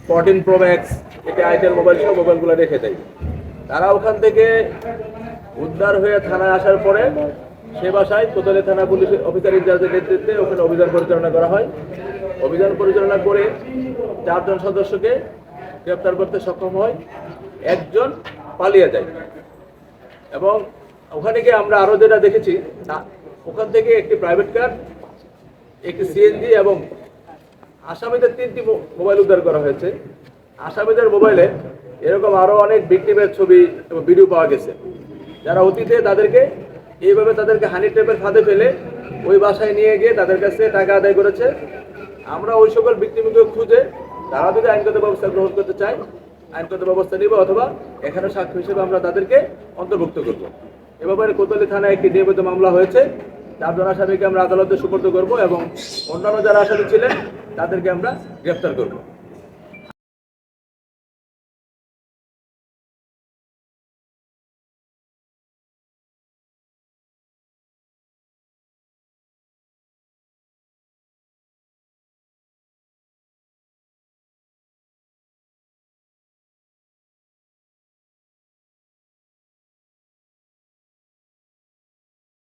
14 Pro Max, এটা itel mobile সহ মোবাইলগুলো রেখে দেয়। তারা ওখান থেকে উদ্ধার হয়ে থানায় আসার পরে সে বাসায় কোতোয়ালি থানা পুলিশ অফিসার ইনচার্জের নেতৃত্বে ওখানে অভিযান পরিচালনা করা হয়। অভিযান পরিচালনা করে 4 জন সদস্যকে গ্রেপ্তার করতে সক্ষম হয়, একজন পালিয়ে যায়। এবং ওখানে গিয়ে আমরা আরও যেটা দেখেছি, ওখান থেকে একটি প্রাইভেট কার, একটি সিএনজি এবং আসামিদের 3টি মোবাইল উদ্ধার করা হয়েছে। আসামিদের মোবাইলে এরকম আরও অনেক ভিকটিমের ছবি এবং ভিডিও পাওয়া গেছে, যারা অতীতে তাদেরকে হানি ট্র্যাপের ফাঁদে ফেলে ওই বাসায় নিয়ে গিয়ে তাদের কাছে টাকা আদায় করেছে। আমরা ওই সকল ভিকটিমকে খুঁজে তারা যদি আইনগত ব্যবস্থা গ্রহণ করতে চায় আইনগত ব্যবস্থা নিব, অথবা এখানে সাক্ষ্য হিসেবে আমরা তাদেরকে অন্তর্ভুক্ত করব। এ ব্যাপারে কোতোয়ালি থানায় একটি নিয়মিত মামলা হয়েছে। 4 জন আসামিকে আমরা আদালতে সুপর্দ করব এবং অন্যান্য যারা আসামি ছিলেন তাদেরকে আমরা গ্রেফতার করব।